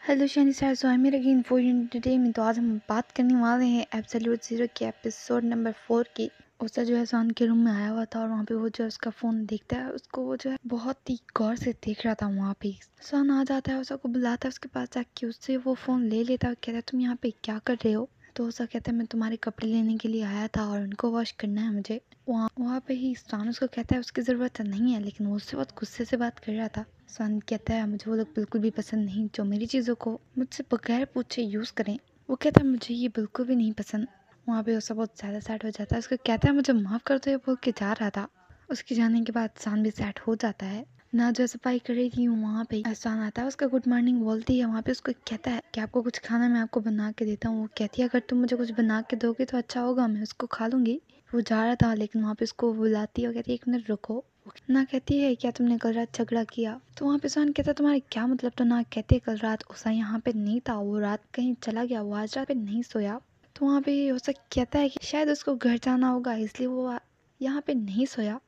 Hello Shani sir, so I am again for entertainment. तो आज हम बात करने वाले हैं एब्सोल्यूट ज़ीरो के एपिसोड नंबर 4 की। उसका जो है स्वान के रूम में आया हुआ था और वहाँ पे वो जो है उसका फ़ोन देखता है, उसको वो जो है बहुत ही गौर से देख रहा था। वहाँ पे स्वान आ जाता है, उसको बुलाता है उसके पास जाके, उससे वो फ़ोन ले लेता है और कहता है तुम यहाँ पे क्या कर रहे हो। तो उसका कहता है मैं तुम्हारे कपड़े लेने के लिए आया था और उनको वॉश करना है मुझे। वहाँ पे ही स्वान उसको कहता है उसकी ज़रूरत नहीं है, लेकिन वो उससे बहुत गुस्से से बात कर रहा था। स्वान कहता है मुझे वो लोग बिल्कुल भी पसंद नहीं जो मेरी चीज़ों को मुझसे बगैर पूछे यूज़ करें। वो कहता है मुझे ये बिल्कुल भी नहीं पसंद। वहाँ पे उसका बहुत ज़्यादा सैड हो जाता है। उसको कहता है मुझे माफ़ कर दो, ये बोल के जा रहा था। उसके जाने के बाद स्वान भी सैड हो जाता है। ना जो सफाई कर रही थी वहाँ पे स्वान आता है, उसका गुड मॉर्निंग बोलती है। वहाँ पे उसको कहता है कि आपको कुछ खाना मैं आपको बना के देता हूँ। वो कहती है अगर तुम मुझे कुछ बना के दोगे तो अच्छा होगा, मैं उसको खा लूँगी। वो जा रहा था लेकिन वहाँ पे उसको बुलाती है और कहती है एक मिनट रुको। ना कहती है क्या तुमने कल रात झगड़ा किया। तो वहाँ पे स्वान कहता है तुम्हारे क्या मतलब। तो ना कहते कल रात उषा यहाँ पे नहीं था, वो रात कहीं चला गया, वो आज रात पे नहीं सोया। तो वहाँ पे उषा कहता है कि शायद उसको घर जाना होगा इसलिए वो यहाँ पे नहीं सोया।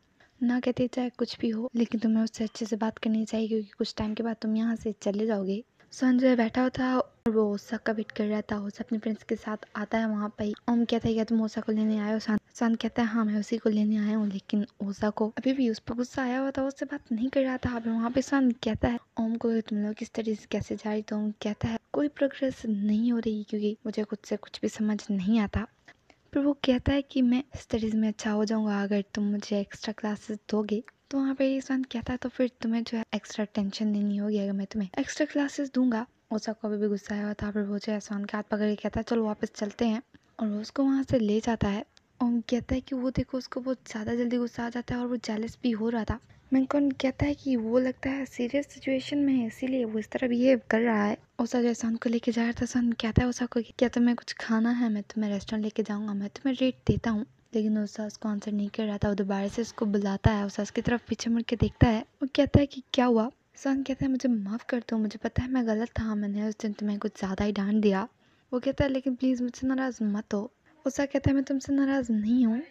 ना कहते चाहे कुछ भी हो लेकिन तुम्हें उससे अच्छे से बात करनी चाहिए क्योंकि कुछ टाइम के बाद तुम यहाँ से चले जाओगे। संजय बैठा था और वो ओसा का वेट कर रहा था। ओसा अपने फ्रेंड्स के साथ आता है वहाँ पे। ओम कहता है क्या तुम ओसा को लेने आए हो। सान कहता है हाँ मैं उसी को लेने आया हूँ, लेकिन ओसा को अभी भी उस पर गुस्सा आया हुआ था, उससे बात नहीं कर रहा था। अभी वहाँ पे सान कहता है ओम को तुम लोग किस तरह से कैसे जा रही। तो ओम कहता है कोई प्रोग्रेस नहीं हो रही क्योंकि मुझे खुद से कुछ भी समझ नहीं आता। फिर वो कहता है कि मैं स्टडीज़ में अच्छा हो जाऊंगा अगर तुम मुझे एक्स्ट्रा क्लासेस दोगे। तो वहाँ पे ईशान कहता है तो फिर तुम्हें जो है एक्स्ट्रा टेंशन देनी होगी अगर मैं तुम्हें एक्स्ट्रा क्लासेस दूंगा। ओसा को अभी भी गुस्सा आया हुआ था। फिर वो जो है ईशान के हाथ पकड़ के कहता है चलो वापस चलते हैं, और वो उसको वहाँ से ले जाता है। और कहता है कि वो देखो उसको बहुत ज़्यादा जल्दी गुस्सा आ जाता है और वो जेलस भी हो रहा था। मैंकॉन कहता है कि वो लगता है सीरियस सिचुएशन में है इसीलिए वो इस तरह बिहेव कर रहा है। ओसा जो सान को लेके जा रहा था, सान कहता है ओसा को क्या तुम्हें कुछ खाना है, मैं तुम्हें रेस्टोरेंट लेके जाऊंगा, मैं तुम्हें रेट देता हूँ। लेकिन ओसा उसको आंसर नहीं कर रहा था। वो दोबारा से उसको बुलाता है। ओसा उसकी तरफ पीछे मुड़ के देखता है और कहता है कि क्या हुआ। सान कहता है मुझे माफ़ कर दो, मुझे पता है मैं गलत था, मैंने उस दिन तुम्हें कुछ ज़्यादा ही डांट दिया। वो कहता है लेकिन प्लीज़ मुझसे नाराज़ मत हो। ओसा कहता है मैं तुमसे नाराज़ नहीं हूँ।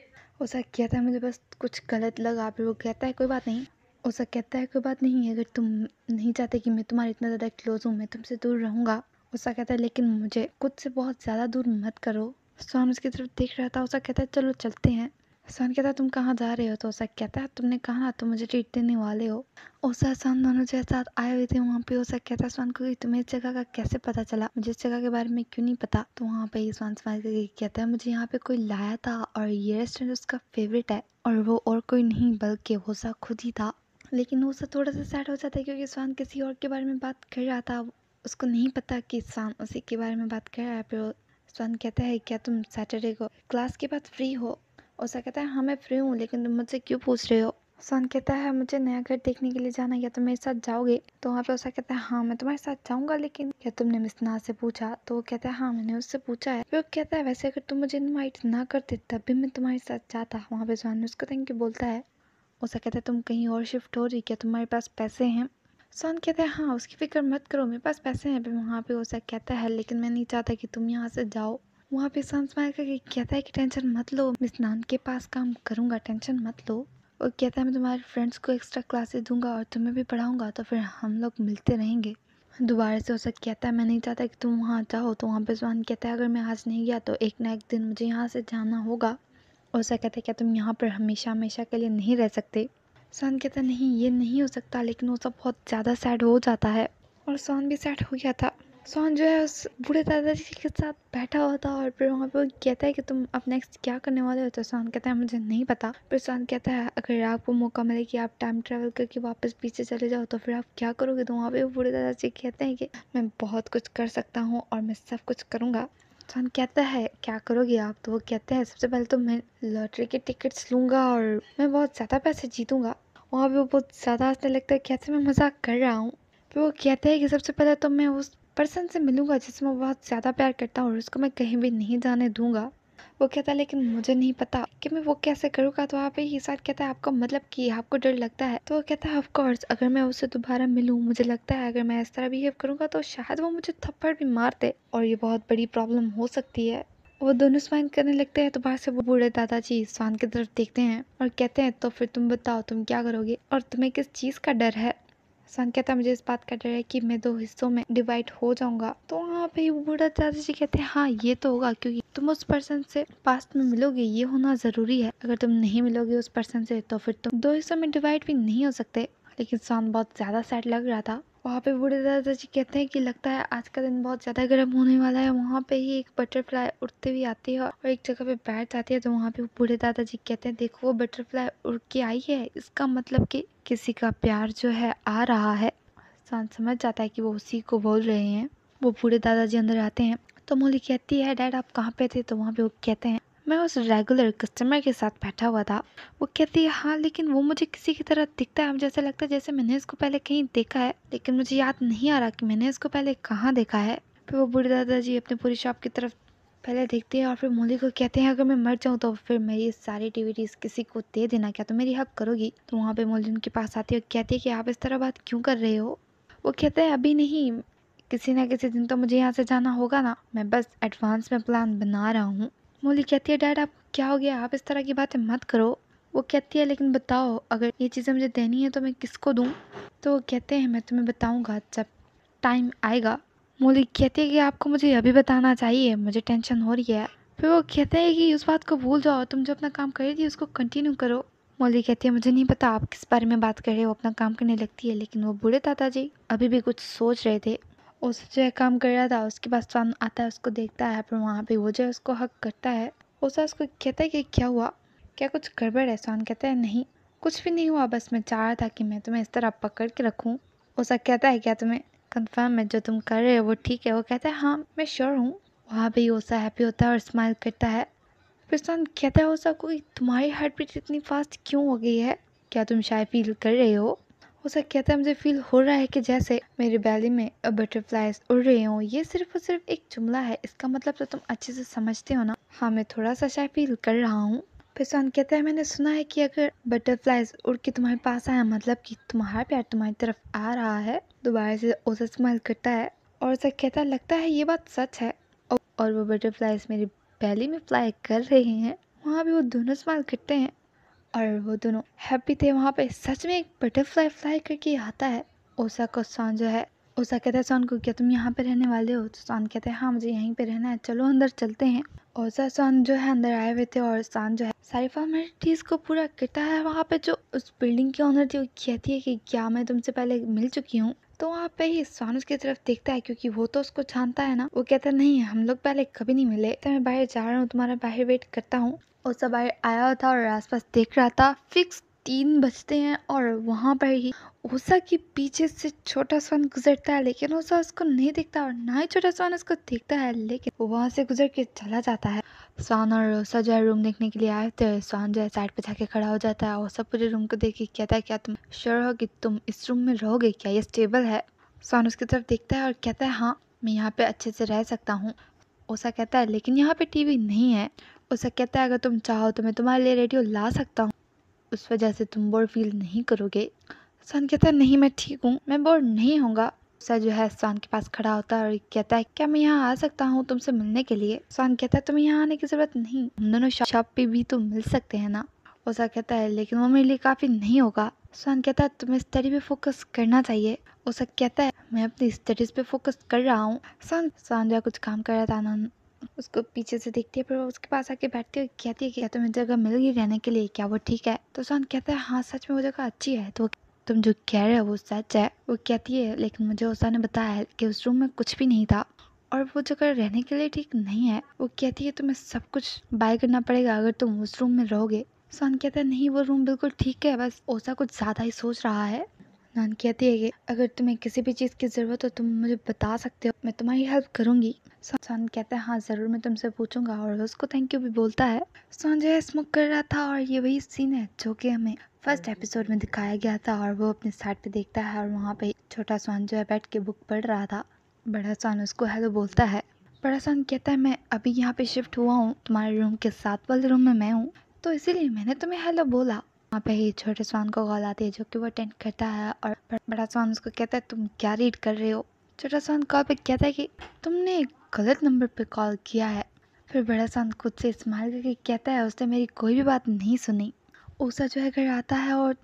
ओसा कहता है मुझे बस कुछ गलत लगा। फिर वो कहता है कोई बात नहीं। ओसा कहता है कोई बात नहीं, अगर तुम नहीं चाहते कि मैं तुम्हारे इतना ज़्यादा क्लोज हूँ मैं तुमसे दूर रहूँगा। ओसा कहता है लेकिन मुझे खुद से बहुत ज़्यादा दूर मत करो। स्वान उसकी तरफ देख रहा था। ओसा कहता है चलो चलते हैं। स्वान कहता है तुम कहाँ जा रहे हो। तो ओसा कहता है तुमने कहा ना तुम मुझे ट्रीट देने वाले हो। ओसा स्वान दोनों जो साथ आए हुए थे वहाँ पे। ओसा कहता है स्वान को कि तुम्हें इस जगह का कैसे पता चला, मुझे इस जगह के बारे में क्यों नहीं पता। तो वहाँ पे स्वान स्माइल करके कहता है मुझे यहाँ पे कोई लाया था और ये रेस्टोरेंट उसका फेवरेट है, और वो और कोई नहीं बल्कि ओसा खुद ही था। लेकिन वो सब थोड़ा सा सैड हो जाता है क्योंकि स्वान किसी और के बारे में बात कर रहा था। उसको नहीं पता कि स्वान उसी के बारे में बात कर रहा है। फिर स्वान कहता है क्या तुम सैटरडे को क्लास के बाद फ्री हो। ओसा कहता है हाँ मैं फ्री हूँ, लेकिन तुम मुझसे क्यों पूछ रहे हो। स्वान कहता है मुझे नया घर देखने के लिए जाना है, क्या तुम मेरे साथ जाओगे। तो वहाँ पे ओसा कहता है हाँ मैं तुम्हारे साथ जाऊंगा, लेकिन क्या तुमने मिस ना से पूछा। तो वो कहता है हाँ मैंने उससे पूछा है। फिर वो कहता है वैसे अगर तुम मुझे इनवाइट ना करते तब भी मैं तुम्हारे साथ जाता। वहाँ पे स्वान उसको थैंक यू बोलता है। उसे कहता है तुम कहीं और शिफ्ट हो रही, क्या तुम्हारे पास पैसे हैं। सन कहता है हाँ उसकी फिक्र मत करो मेरे पास पैसे हैं। फिर वहाँ पे उसे कहता है लेकिन मैं नहीं चाहता कि तुम यहाँ से जाओ। वहाँ पे सन स्माइल करके कहता है कि टेंशन मत लो, मिस नान के पास काम करूँगा, टेंशन मत लो। और कहता है मैं तुम्हारे फ्रेंड्स को एक्स्ट्रा क्लासेस दूंगा और तुम्हें भी पढ़ाऊंगा, तो फिर हम लोग मिलते रहेंगे। दोबारा से उसे कहता है मैं नहीं चाहता कि तुम वहाँ जाओ। तो वहाँ पे स्वान कहता है अगर मैं आज नहीं गया तो एक ना एक दिन मुझे यहाँ से जाना होगा। और उसे कहता है क्या तुम यहाँ पर हमेशा हमेशा के लिए नहीं रह सकते। स्वान कहता नहीं ये नहीं हो सकता, लेकिन वो सब बहुत ज़्यादा सैड हो जाता है और स्वान भी सैड हो गया था। स्वान जो है उस बूढ़े दादाजी के साथ बैठा हुआ था और फिर वहाँ पे वो कहता है कि तुम अब नेक्स्ट क्या करने वाले हो। तो स्वान कहता है मुझे नहीं पता। फिर स्वान कहता है अगर आपको मौका मिले कि आप टाइम ट्रैवल करके वापस पीछे चले जाओ तो फिर आप क्या करोगे। तो वहाँ पे वो बूढ़े दादाजी कहते हैं कि मैं बहुत कुछ कर सकता हूँ और मैं सब कुछ करूँगा। स्वान कहता है क्या करोगे आप। तो वो कहते हैं सबसे पहले तो मैं लॉटरी के टिकट्स लूँगा और मैं बहुत ज़्यादा पैसे जीतूँगा। वहाँ पे वो बहुत ज़्यादा हंसने लगता है, कैसे मैं मजाक कर रहा हूँ। फिर वो कहता है कि सबसे पहले तो मैं उस पर्सन से मिलूंगा जिससे मैं बहुत ज़्यादा प्यार करता हूँ और उसको मैं कहीं भी नहीं जाने दूंगा। वो कहता है लेकिन मुझे नहीं पता कि मैं वो कैसे करूँगा। तो वहाँ पे ही साथ कहता है आपका मतलब कि आपको डर लगता है। तो वो कहता है ऑफ कोर्स अगर मैं उससे दोबारा मिलूँ मुझे लगता है अगर मैं इस तरह बिहेव करूँगा तो शायद वो मुझे थप्पड़ भी मार दे और ये बहुत बड़ी प्रॉब्लम हो सकती है। वो दोनों स्माइल करने लगते हैं। तो बाहर से वो बूढ़े दादाजी स्वान की तरफ देखते हैं और कहते हैं तो फिर तुम बताओ तुम क्या करोगे और तुम्हें किस चीज़ का डर है। सन कहता है मुझे इस बात का डर है कि मैं 2 हिस्सों में डिवाइड हो जाऊंगा। तो वहाँ पे वो बूढ़ा दादाजी कहते हैं हाँ ये तो होगा, क्योंकि तुम उस पर्सन से पास्ट में मिलोगे, ये होना जरूरी है। अगर तुम नहीं मिलोगे उस पर्सन से तो फिर तुम 2 हिस्सों में डिवाइड भी नहीं हो सकते। लेकिन सन बहुत ज्यादा सैड लग रहा था। वहाँ पे बूढ़े दादाजी कहते हैं कि लगता है आज का दिन बहुत ज्यादा गर्म होने वाला है। वहाँ पे ही एक बटरफ्लाई उड़ते हुए आती है और एक जगह पे बैठ जाती है। तो वहाँ पे बूढ़े दादाजी कहते हैं देखो वो बटरफ्लाई उड़ के आई है, इसका मतलब कि किसी का प्यार जो है आ रहा है। सन समझ जाता है कि वो उसी को बोल रहे हैं। वो बूढ़े दादाजी अंदर आते हैं तो मोली कहती है डैड आप कहाँ पे थे? तो वहाँ पे वो कहते हैं मैं उस रेगुलर कस्टमर के साथ बैठा हुआ था। वो कहती है हाँ लेकिन वो मुझे किसी की तरह दिखता है, मुझे ऐसा लगता है जैसे मैंने इसको पहले कहीं देखा है, लेकिन मुझे याद नहीं आ रहा कि मैंने इसको पहले कहाँ देखा है। फिर वो बूढ़े दादाजी अपनी पूरी शॉप की तरफ पहले देखते हैं और फिर मोली को कहते हैं अगर मैं मर जाऊँ तो फिर मेरी सारी डीवीडीज किसी को दे देना, क्या तुम मेरी हेल्प करोगी? तो वहाँ पे मोली उनके पास आती है और कहती है कि आप इस तरह बात क्यों कर रहे हो? वो कहते हैं अभी नहीं, किसी ना किसी दिन तो मुझे यहाँ से जाना होगा ना, मैं बस एडवांस में प्लान बना रहा हूँ। मोली कहती है डैड आप क्या हो गया, आप इस तरह की बातें मत करो। वो कहती है लेकिन बताओ अगर ये चीज़ें मुझे देनी है तो मैं किसको दूँ? तो वो कहते हैं मैं तुम्हें बताऊँगा जब टाइम आएगा। मोली कहती है कि आपको मुझे अभी बताना चाहिए, मुझे टेंशन हो रही है। फिर वो कहते हैं कि उस बात को भूल जाओ, तुम जो अपना काम कर रही थी उसको कंटिन्यू करो। मोली कहती है मुझे नहीं पता आप किस बारे में बात कर रहे हो, अपना काम करने लगती है। लेकिन वो बूढ़े दादाजी अभी भी कुछ सोच रहे थे। उस जो है काम कर रहा था उसके पास सन आता है, उसको देखता है, फिर वहाँ पे वो जो है उसको हक करता है। उसा उसको कहता है कि क्या हुआ, क्या कुछ गड़बड़ है? सन कहता है नहीं कुछ भी नहीं हुआ, बस मैं चाह रहा था कि मैं तुम्हें इस तरह पकड़ के रखूँ। उसा कहता है क्या तुम्हें कंफर्म है जो तुम कर रहे हो वो ठीक है? वो कहता है हाँ मैं श्योर हूँ। वहाँ पे ओसा हैप्पी होता है और स्माइल करता है। फिर सन कहता है ओसा कोई तुम्हारी हार्ट बीट इतनी फास्ट क्यों हो गई है, क्या तुम शायद फील कर रहे हो? ओसा कहता है मुझे फील हो रहा है कि जैसे मेरे बैली में बटरफ्लाइज उड़ रहे हो। ये सिर्फ और सिर्फ एक जुमला है, इसका मतलब तो तुम अच्छे से समझते हो ना? हाँ मैं थोड़ा सा शायद फील कर रहा हूँ। फिर सन कहता है मैंने सुना है कि अगर बटरफ्लाइज उड़ के तुम्हारे पास आया मतलब कि तुम्हारा प्यार तुम्हारी तरफ आ रहा है। दोबारा से ओसा स्माइल करता है और ओसा कहता है लगता है ये बात सच है। और वो बटरफ्लाइज मेरी बैली में फ्लाई कर रहे हैं। वहाँ भी वो दोनों स्माइल करते हैं और वो दोनों हैप्पी थे। वहाँ पे सच में एक बटरफ्लाई फ्लाई करके आता है। ओसा को सन जो है ओसा कहता है सन को क्या तुम यहाँ पे रहने वाले हो? तो सन कहते हैं हाँ मुझे यहीं पे रहना है, चलो अंदर चलते हैं। ओसा सन जो है अंदर आए हुए थे और सन जो है सारी फॉर्मेलिटीज को पूरा करता है। वहाँ पे जो उस बिल्डिंग की ओनर थी वो कहती है कि क्या मैं तुमसे पहले मिल चुकी हूँ? तो वहाँ पे ही सन उसकी तरफ देखता है क्योंकि वो तो उसको जानता है ना। वो कहता है नहीं हम लोग पहले कभी नहीं मिले, तो मैं बाहर जा रहा हूँ, तुम्हारा बाहर वेट करता हूँ। ओसा बाहर आया हुआ था और आसपास देख रहा था। फिक्स 3 बजते हैं और वहाँ पर ही ओसा के पीछे से छोटा स्वान गुजरता है, लेकिन ओसा उसको नहीं दिखता और ना ही छोटा स्वान उसको दिखता है, लेकिन वो वहाँ से गुजर के चला जाता है। स्वान और ओसा जो है रूम देखने के लिए आए थे। स्वान जो है साइड पे जाके खड़ा हो जाता है। ओसा पूरे रूम को देख के कहता है क्या तुम श्योर हो कि तुम इस रूम में रहोगे, क्या ये स्टेबल है? स्वान उसकी तरफ देखता है और कहता है हाँ मैं यहाँ पे अच्छे से रह सकता हूँ। ओसा कहता है लेकिन यहाँ पे टीवी नहीं है। ओसा कहता है अगर तुम चाहो तो मैं तुम्हारे लिए रेडियो ला सकता हूँ, उस वजह से तुम बोर फील नहीं करोगे। सन कहता है नहीं मैं ठीक हूँ, मैं बोर नहीं होऊंगा। ओसा जो है सन के पास खड़ा होता है और कहता है क्या मैं यहाँ आ सकता हूँ तुमसे मिलने के लिए? सन कहता है तुम्हें यहाँ आने की जरूरत नहीं, हम दोनों शॉप पे भी तो मिल सकते हैं ना। ओसा कहता है लेकिन वो मेरे लिए काफी नहीं होगा। सन कहता है तुम्हें स्टडी पे फोकस करना चाहिए। ओसा कहता है मैं अपनी स्टडीज पे फोकस कर रहा हूँ। सन जो कुछ काम कर रहा था ना, उसको पीछे से देखती है, फिर वो उसके पास आके बैठती है, कहती है कि क्या तुम्हें जगह मिल गई रहने के लिए, क्या वो ठीक है? तो सन कहता है हाँ सच में वो जगह अच्छी है, तो तुम जो कह रहे हो वो सच है। वो कहती है लेकिन मुझे ओसा ने बताया है कि उस रूम में कुछ भी नहीं था और वो जगह रहने के लिए ठीक नहीं है। वो कहती है तुम्हें सब कुछ बाय करना पड़ेगा अगर तुम उस रूम में रहोगे। सन कहता है नहीं वो रूम बिल्कुल ठीक है, बस ओसा कुछ ज्यादा ही सोच रहा है। नान कहती है कि अगर तुम्हें किसी भी चीज़ की ज़रूरत हो तुम मुझे बता सकते हो, मैं तुम्हारी हेल्प करूंगी। सन कहता है हाँ ज़रूर मैं तुमसे पूछूंगा और उसको थैंक यू भी बोलता है। सन जो है स्मोक कर रहा था और ये वही सीन है जो कि हमें फर्स्ट एपिसोड में दिखाया गया था। और वो अपने साइड पे देखता है और वहाँ पे छोटा स्वान जो है बैठ के बुक पढ़ रहा था। बड़ा स्वान उसको हेलो बोलता है। बड़ा स्वान कहता है मैं अभी यहाँ पे शिफ्ट हुआ हूँ, तुम्हारे रूम के साथ वाले रूम में मैं हूँ, तो इसीलिए मैंने तुम्हें हेलो बोला। वहाँ पे ही छोटे स्वान को कॉल आती है जो कि वो अटेंड करता है और बड़ा स्वान उसको कहता है तुम क्या रीड कर रहे हो? छोटा स्वान कॉल पे कहता है कि तुमने एक गलत नंबर पे कॉल किया है। फिर बड़ा स्वान खुद से स्माइल करके कहता है उसने मेरी कोई भी बात नहीं सुनी। ओसा जो है घर आता है और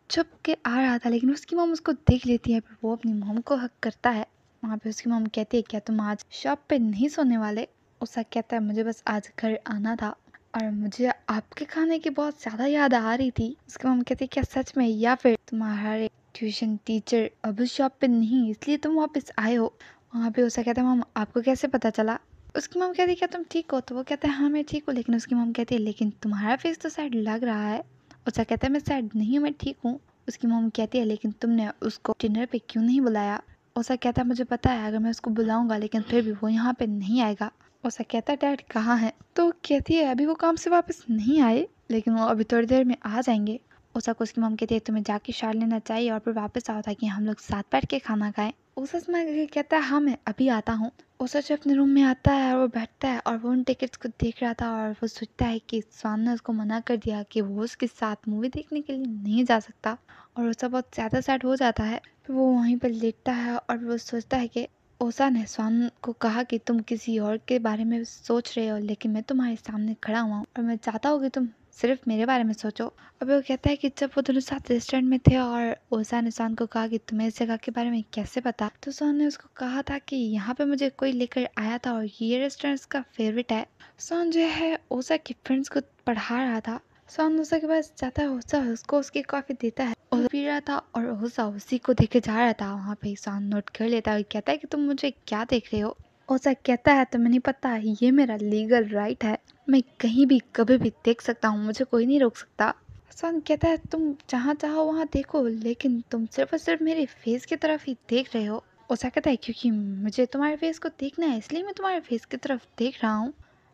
छुप के आ रहा था, लेकिन उसकी मॉम उसको देख लेती है। फिर वो अपनी मॉम को हक करता है। वहाँ पे उसकी मॉम कहती है, क्या तुम आज शॉप पे नहीं सोने वाले? उषा कहता है, मुझे बस आज घर आना था और मुझे आपके खाने की बहुत ज़्यादा याद आ रही थी। उसकी मॉम कहती है, क्या सच में, या फिर तुम्हारे ट्यूशन टीचर अब शॉप पे नहीं इसलिए तुम वापस आए हो? वहाँ पे उषा कहता है, मॉम आपको कैसे पता चला? उसकी मॉम कहती है, क्या तुम ठीक हो? तो वो कहता है, हाँ मैं ठीक हूँ। लेकिन उसकी मॉम कहती है, लेकिन तुम्हारा फेस तो सैड लग रहा है। उषा कहता है, मैं सैड नहीं हूँ, मैं ठीक हूँ। उसकी मॉम कहती है, लेकिन तुमने उसको डिनर पे क्यों नहीं बुलाया? उषा कहता है, मुझे पता है अगर मैं उसको बुलाऊंगा लेकिन फिर भी वो यहाँ पे नहीं आएगा। उषा कहता है, डैड कहाँ है? तो कहती है, अभी वो काम से वापस नहीं आए, लेकिन वो अभी थोड़ी देर में आ जाएंगे। उषा को उसकी मॉम कहती है, तुम्हें जाके शार लेना चाहिए और फिर वापस आओ ताकि हम लोग साथ बैठ के खाना खाएं। उषा समझ के कहता है, हाँ मैं अभी आता हूँ। उषा जो अपने रूम में आता है और वो बैठता है और वो उन टिकट्स को देख रहा था और वो सोचता है कि स्वान ने उसको मना कर दिया कि वो उसके साथ मूवी देखने के लिए नहीं जा सकता, और उषा बहुत ज़्यादा सैड हो जाता है। फिर वो वहीं पर लेटता है और वो सोचता है कि उषा ने स्वान को कहा कि तुम किसी और के बारे में सोच रहे हो, लेकिन मैं तुम्हारे सामने खड़ा हुआ हूँ और मैं चाहता हूँ कि तुम सिर्फ मेरे बारे में सोचो। अब वो कहता है कि जब वो दोनों साथ रेस्टोरेंट में थे और उषा ने स्वान को कहा कि तुम्हें इस जगह के बारे में कैसे पता, तो स्वान ने उसको कहा था कि यहाँ पे मुझे कोई लेकर आया था और ये रेस्टोरेंट उसका फेवरेट है। स्वान जो है उषा के फ्रेंड्स को पढ़ा रहा था। स्वान उषा के पास जाता है, उषा उसको उसकी कॉफी देता है। वो पी रहा था और उषा उसी को देखे जा रहा था। वहाँ पे स्वान नोट कर लेता है और कहता है कि तुम मुझे क्या देख रहे हो? उषा कहता है, तुम्हें नहीं पता, ये मेरा लीगल राइट है, मैं कहीं भी कभी भी देख सकता हूँ, मुझे कोई नहीं रोक सकता। स्वान कहता है, तुम जहाँ चाहो वहाँ देखो, लेकिन तुम सिर्फ और सिर्फ मेरे फेस की तरफ ही देख रहे हो। उषा कहता है, क्योंकि मुझे तुम्हारे फेस को देखना है इसलिए मैं तुम्हारे फेस की तरफ देख रहा हूँ।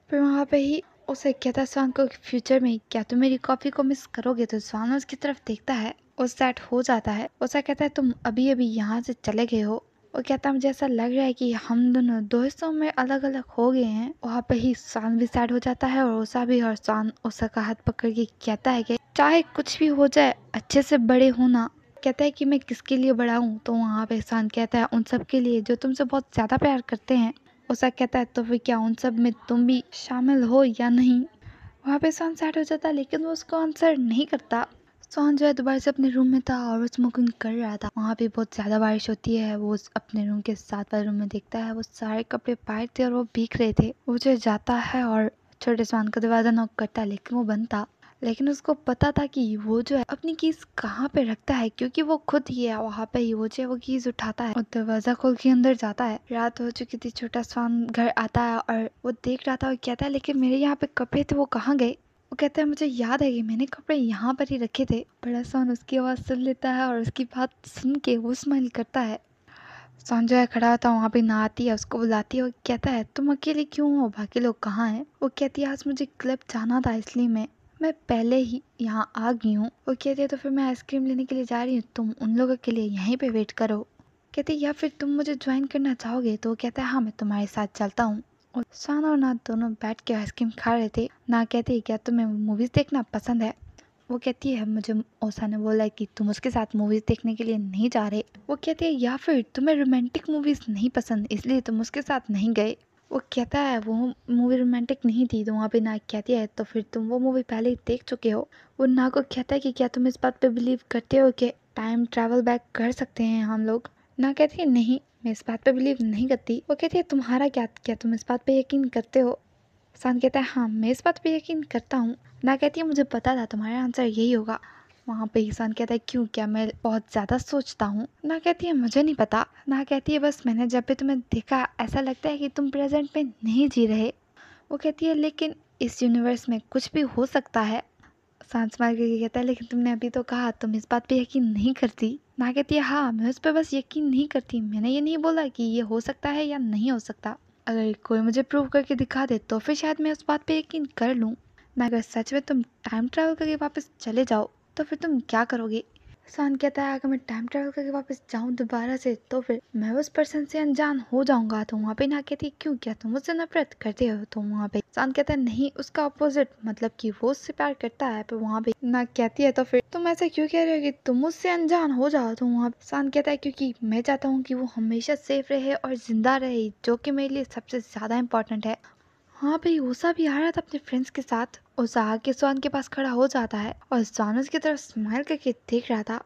फिर वहाँ पे ही उसे कहता है स्वान को, फ्यूचर में क्या तुम मेरी कॉफी को मिस करोगे? तो स्वान उसकी तरफ देखता है, वो सैड हो जाता है। उसे कहता है, तुम अभी अभी यहाँ से चले गए हो? वो कहता है, मुझे ऐसा लग रहा है कि हम दोनों दो हिस्सों में अलग अलग हो गए हैं। वहाँ पे ही स्वान भी सैड हो जाता है और उषा भी। और स्वान उषा का हाथ पकड़ के कहता है कि चाहे कुछ भी हो जाए अच्छे से बड़े होना। कहता है कि मैं किसके लिए बड़ा हूँ? तो वहाँ पे स्वान कहता है, उन सब के लिए जो तुमसे बहुत ज्यादा प्यार करते हैं। उषा कहता है, तो फिर क्या उन सब में तुम भी शामिल हो या नहीं? वहाँ पे स्वान सैड हो जाता है, लेकिन वो उसको आंसर नहीं करता। स्वान जो है दोबारा से अपने रूम में था और वो स्मोकिंग कर रहा था। वहाँ पे बहुत ज़्यादा बारिश होती है। वो अपने रूम के साथ वाले रूम में देखता है, वो सारे कपड़े पाए थे और वो भीग रहे थे। वो जो जाता है और छोटे स्वान का दरवाज़ा नॉक करता है, लेकिन वो बंद था। लेकिन उसको पता था कि वो जो है अपनी कीज कहाँ पे रखता है, क्योंकि वो खुद ही है। वहाँ पे ही वो जो है वो कीज उठाता है और दरवाजा खोल के अंदर जाता है। रात हो चुकी थी। छोटा स्वान घर आता है और वो देख रहा था और कहता है, लेकिन मेरे यहाँ पे कपड़े थे, वो कहाँ गए? वो कहता है, मुझे याद है कि मैंने कपड़े यहाँ पर ही रखे थे। बड़ा स्वान उसकी आवाज़ सुन लेता है और उसकी बात सुन के वो स्माइल करता है। स्वान जो है खड़ा होता है, वहाँ पे नहाती है, उसको बुलाती है और कहता है, तुम अकेले क्यों हो, बाकी लोग कहाँ हैं? वो कहती है, आज मुझे क्लब जाना था इसलिए मैं पहले ही यहाँ आ गई हूँ। वो कहती है, तो फिर मैं आइसक्रीम लेने के लिए जा रही हूँ, तुम उन लोगों के लिए यहीं पे वेट करो। कहती है, या फिर तुम मुझे ज्वाइन करना चाहोगे? तो वो कहता है, हाँ मैं तुम्हारे साथ चलता हूँ। और स्वान और नाथ दोनों बैठ के आइसक्रीम खा रहे थे। ना कहती है, क्या तुम्हें मूवीज देखना पसंद है? वो कहती है, मुझे ओसा ने बोला कि तुम उसके साथ मूवीज देखने के लिए नहीं जा रहे। वो कहती है, या फिर तुम्हें रोमांटिक मूवीज नहीं पसंद इसलिए तुम उसके साथ नहीं गए। वो कहता है, वो मूवी रोमांटिक नहीं थी। तो वहाँ पे नाग कहती है, तो फिर तुम वो मूवी पहले ही देख चुके हो। वो नाग को कहता है कि क्या तुम इस बात पे बिलीव करते हो कि टाइम ट्रैवल बैक कर सकते हैं हम लोग? ना कहती है, नहीं मैं इस बात पे बिलीव नहीं करती। वो कहती है, तुम्हारा क्या तुम इस बात पे यकीन करते हो? सान कहता है, हाँ मैं इस बात पे यकीन करता हूँ। ना कहती है, मुझे पता था तुम्हारा आंसर यही होगा। वहाँ पे ईसान कहता है, क्यों, क्या मैं बहुत ज़्यादा सोचता हूँ? ना कहती है, मुझे नहीं पता। ना कहती है, बस मैंने जब भी तुम्हें देखा ऐसा लगता है कि तुम प्रेजेंट में नहीं जी रहे। वो कहती है, लेकिन इस यूनिवर्स में कुछ भी हो सकता है। सांस मार के कहता है, लेकिन तुमने अभी तो कहा तुम इस बात पे यकीन नहीं करती। ना कहती है, हाँ मैं उस पर बस यकीन नहीं करती, मैंने ये नहीं बोला कि ये हो सकता है या नहीं हो सकता। अगर कोई मुझे प्रूव करके दिखा दे तो फिर शायद मैं उस बात पे यकीन कर लूँ। ना अगर सच में तुम टाइम ट्रैवल करके वापस चले जाओ तो फिर तुम क्या करोगे? सान कहता है, अगर मैं टाइम ट्रैवल करके वापस जाऊं दोबारा से तो फिर मैं उस पर्सन से अनजान हो जाऊंगा। तो वहाँ पे ना कहती, क्यों, क्या तुम मुझसे नफरत करते हो? तो वहाँ पे सान कहता है, नहीं उसका अपोजिट, मतलब कि वो उससे प्यार करता है। पर वहाँ पे ना कहती है, तो फिर तुम ऐसा क्यों कह रहे हो कि तुम मुझसे अनजान हो जाओ? तो वहाँ पे सान कहता है, क्योंकि मैं चाहता हूँ कि वो हमेशा सेफ रहे और जिंदा रहे, जो कि मेरे लिए सबसे ज्यादा इम्पोर्टेंट है। हाँ भाई, ऊषा भी आ रहा था अपने फ्रेंड्स के साथ। ऊषा आके स्वान के पास खड़ा हो जाता है और स्वान उसकी तरफ स्माइल करके देख रहा था।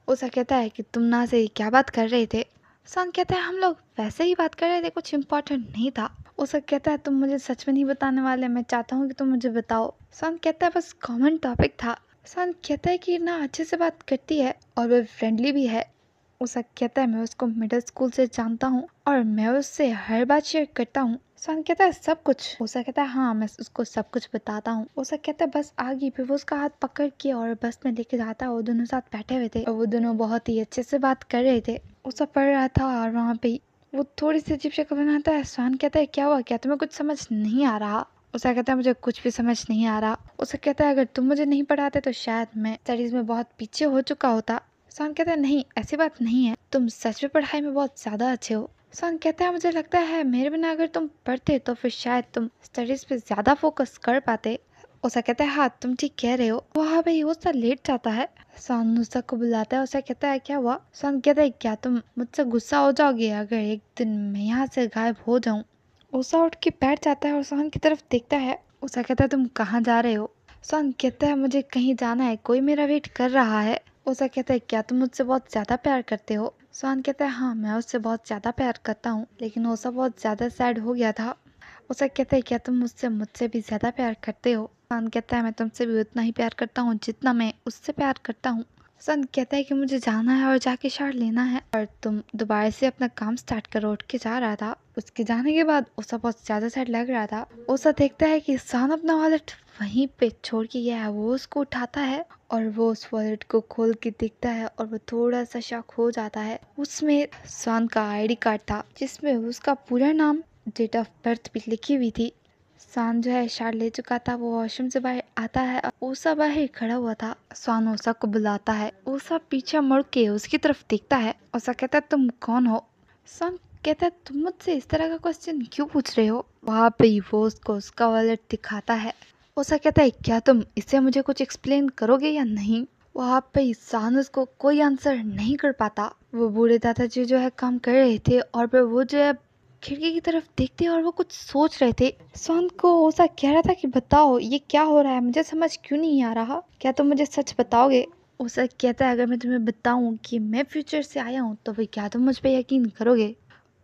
ऊषा कहता है कि तुम ना से क्या बात कर रहे थे। स्वान कहता है हम लोग वैसे ही बात कर रहे थे, कुछ इम्पोर्टेंट नहीं था। ऊषा कहता है तुम मुझे सच में नहीं बताने वाले, मैं चाहता हूँ कि तुम मुझे बताओ। स्वान कहता है बस कॉमन टॉपिक था। स्वान कहता है कि ना अच्छे से बात करती है और वो फ्रेंडली भी है। ऊषा कहता है मैं उसको मिडिल स्कूल से जानता हूँ और मैं उससे हर बात शेयर करता हूँ। स्वान कहता है सब कुछ। ऊषा कहता है हाँ, मैं उसको सब कुछ बताता हूँ। ऊषा कहता है बस आ गई। फिर वो उसका हाथ पकड़ के और बस में लेके जाता है। वो दोनों साथ बैठे हुए थे और वो दोनों बहुत ही अच्छे से बात कर रहे थे। ऊषा पढ़ रहा था और वहाँ पे वो थोड़ी सी अजीब शक्ल बनाता है। स्वान कहता है क्या हुआ, क्या तुम्हें कुछ समझ नहीं आ रहा। ऊषा कहता है मुझे कुछ भी समझ नहीं आ रहा। ऊषा कहता है अगर तुम मुझे नहीं पढ़ाते तो शायद मैं स्टडीज में बहुत पीछे हो चुका होता। स्वान कहता है नहीं, ऐसी बात नहीं है, तुम सच में पढ़ाई में बहुत ज्यादा अच्छे हो। स्वान कहता है मुझे लगता है मेरे बिना अगर तुम पढ़ते तो फिर शायद तुम स्टडीज पे ज्यादा फोकस कर पाते। ऊषा कहता है हाँ, तुम ठीक कह रहे हो। वहाँ भाई ऊषा लेट जाता है। स्वान ऊषा को बुलाता है। ऊषा कहता है क्या हुआ। स्वान कहता है क्या तुम मुझसे गुस्सा हो जाओगे अगर एक दिन मैं यहाँ से गायब हो जाऊँ। ऊषा उठ के बैठ जाता है और स्वान की तरफ देखता है। ऊषा कहता है तुम कहाँ जा रहे हो। स्वान कहता है मुझे कहीं जाना है, कोई मेरा वेट कर रहा है। ऊषा कहता है क्या तुम मुझसे बहुत ज्यादा प्यार करते हो। स्वान कहता है हाँ, मैं उससे बहुत ज्यादा प्यार करता हूँ, लेकिन ऊषा बहुत ज्यादा सैड हो गया था। ऊषा कहता है क्या तुम मुझसे मुझसे भी ज्यादा प्यार करते हो। स्वान कहता है मैं तुमसे भी उतना ही प्यार करता हूँ जितना मैं उससे प्यार करता हूँ। स्वान कहता है कि मुझे जाना है और जाके शावर लेना है और तुम दोबारा से अपना काम स्टार्ट करो। उठ के जा रहा था। उसके जाने के बाद ऊषा बहुत ज्यादा सैड लग रहा था। ऊषा देखता है कि स्वान अपना वॉलेट वहीं पे छोड़ के गया है। वो उसको उठाता है और वो उस वॉलेट को खोल के देखता है और वो थोड़ा सा शॉक हो जाता है। उसमें स्वान का आईडी कार्ड था जिसमें उसका पूरा नाम, डेट ऑफ बर्थ भी लिखी हुई थी। स्वान जो है शार ले चुका था। वो वॉशरूम से बाहर आता है। ऊषा बाहर खड़ा हुआ था। स्वान ऊषा को बुलाता है। ऊषा पीछे मुड़ के उसकी तरफ देखता है। ऊषा कहता है तुम कौन हो। स्वान कहता है तुम मुझसे इस तरह का क्वेश्चन क्यों पूछ रहे हो। वहाँ पे ही वो उसको उसका वॉलेट दिखाता है। ऊषा कहता है क्या तुम इससे मुझे कुछ एक्सप्लेन करोगे या नहीं। वहाँ पे ही स्वान उसको कोई आंसर नहीं कर पाता। वो बूढ़े दादाजी जो है काम कर रहे थे और फिर वो जो है खिड़की की तरफ देखते और वो कुछ सोच रहे थे। स्वान को ऊषा कह रहा था कि बताओ ये क्या हो रहा है, मुझे समझ क्यों नहीं आ रहा, क्या तुम मुझे सच बताओगे। ऊषा कहता है अगर मैं तुम्हें बताऊं कि मैं फ्यूचर से आया हूँ तो फिर क्या तुम मुझ पे यकीन करोगे।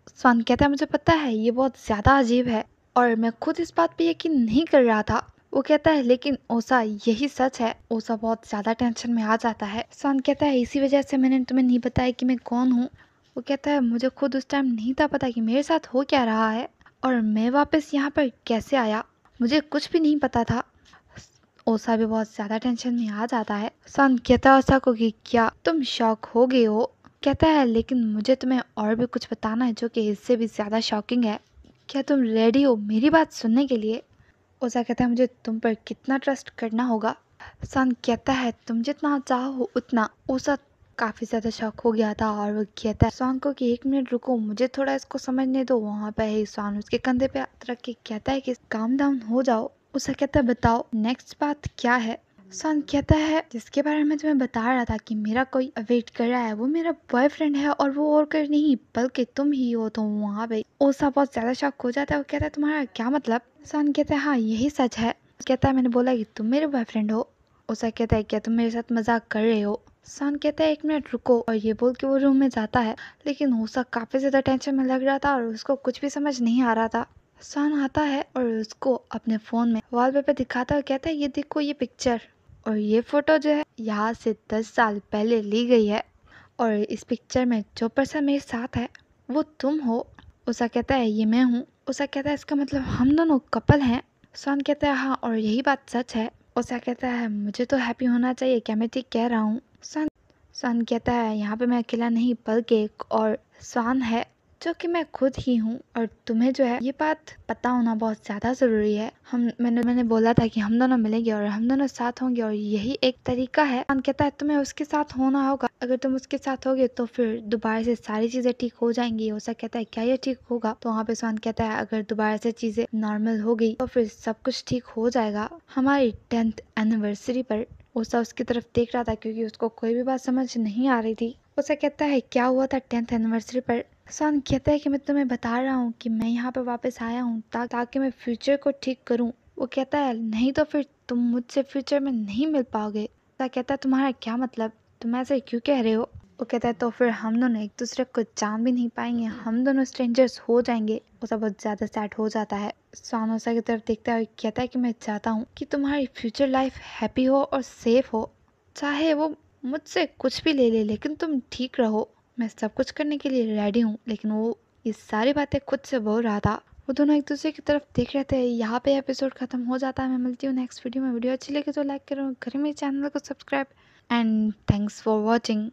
स्वान कहता है मुझे पता है ये बहुत ज्यादा अजीब है और मैं खुद इस बात पे यकीन नहीं कर रहा था। वो कहता है लेकिन ऊषा यही सच है। ऊषा बहुत ज्यादा टेंशन में आ जाता है। स्वान कहता है इसी वजह से मैंने तुम्हें नहीं बताया कि मैं कौन हूँ। वो कहता है मुझे खुद उस टाइम नहीं था पता कि मेरे साथ हो क्या रहा है और मैं वापस यहाँ पर कैसे आया, मुझे कुछ भी नहीं पता था। ऊषा भी बहुत ज्यादा टेंशन में आ जाता है। स्वान कहता है ऊषा को कि क्या तुम शॉक हो गए हो। कहता है लेकिन मुझे तुम्हें और भी कुछ बताना है जो कि इससे भी ज्यादा शॉकिंग है। क्या तुम रेडी हो मेरी बात सुनने के लिए। ऊषा कहता है मुझे तुम पर कितना ट्रस्ट करना होगा। स्वान कहता है तुम जितना चाहो उतना। ऊषा काफी ज्यादा शॉक हो गया था और वो कहता है स्वान को कि 1 मिनट रुको, मुझे थोड़ा इसको समझने दो। वहाँ पे ही स्वान उसके कंधे पे हाथ रख के कहता है कि काम डाउन हो जाओ। ऊषा कहता है बताओ नेक्स्ट बात क्या है। स्वान कहता है जिसके बारे में तुम्हें बता रहा था कि मेरा कोई वेट कर रहा है वो मेरा बॉयफ्रेंड है और वो और कोई नहीं बल्कि तुम ही हो। तो वहाँ पे ऊषा बहुत ज्यादा शॉक हो जाता है। वो कहता है तुम्हारा क्या मतलब। स्वान कहता है हाँ यही सच है। कहता है मैंने बोला कि तुम मेरे बॉयफ्रेंड हो। ऊषा कहता है क्या तुम मेरे साथ मजाक कर रहे हो। स्वान कहता है 1 मिनट रुको और ये बोल के वो रूम में जाता है। लेकिन ऊषा काफी ज्यादा टेंशन में लग रहा था और उसको कुछ भी समझ नहीं आ रहा था। स्वान आता है और उसको अपने फोन में वॉलपेपर दिखाता है। कहता है ये देखो ये पिक्चर और ये फोटो जो है यहाँ से 10 साल पहले ली गई है और इस पिक्चर में जो पर्सन मेरे साथ है वो तुम हो। ऊषा कहता है ये मैं हूँ। ऊषा कहता है इसका मतलब हम दोनों कपल हैं। स्वान कहता है हाँ और यही बात सच है। ऊषा कहता है मुझे तो हैप्पी होना चाहिए, क्या मैं ठीक कह रहा हूँ। स्वान कहता है यहाँ पे मैं अकेला नहीं बल्कि एक और स्वान है जो कि मैं खुद ही हूँ और तुम्हें जो है ये बात पता होना बहुत ज्यादा जरूरी है। मैंने बोला था कि हम दोनों मिलेंगे और हम दोनों साथ होंगे और यही एक तरीका है। स्वान कहता है तुम्हें उसके साथ होना होगा, अगर तुम उसके साथ होगे तो फिर दोबारा से सारी चीजें ठीक हो जाएंगी। ऊषा कहता है क्या ये ठीक होगा। तो वहाँ पे स्वान कहता है अगर दोबारा से चीजें नॉर्मल हो गई तो फिर सब कुछ ठीक हो जाएगा हमारी 10th एनिवर्सरी पर। ऊषा उसकी तरफ देख रहा था क्योंकि उसको कोई भी बात समझ नहीं आ रही थी। ऊषा कहता है क्या हुआ था 10th एनिवर्सरी पर। सान कहता है कि मैं तुम्हें बता रहा हूँ कि मैं यहाँ पे वापस आया हूँ ताकि मैं फ्यूचर को ठीक करूँ। वो कहता है नहीं तो फिर तुम मुझसे फ्यूचर में नहीं मिल पाओगे। सान कहता है तुम्हारा क्या मतलब, तुम ऐसे क्यों कह रहे हो। वो कहता है तो फिर हम दोनों एक दूसरे को जान भी नहीं पाएंगे, हम दोनों स्ट्रेंजर्स हो जाएंगे। वो सब बहुत ज्यादा सैड हो जाता है। सान ओसा की तरफ देखता है और कहता है कि मैं चाहता हूँ कि तुम्हारी फ्यूचर लाइफ हैप्पी हो और सेफ हो, चाहे वो मुझसे कुछ भी ले ले लेकिन तुम ठीक रहो। मैं सब कुछ करने के लिए रेडी हूँ। लेकिन वो ये सारी बातें खुद से बोल रहा था। वो दोनों एक दूसरे की तरफ देख रहे थे। यहाँ पे एपिसोड खत्म हो जाता है। मैं मिलती हूँ नेक्स्ट वीडियो में। वीडियो अच्छी लगे तो लाइक करो, घर में चैनल को subscribe and thanks for watching.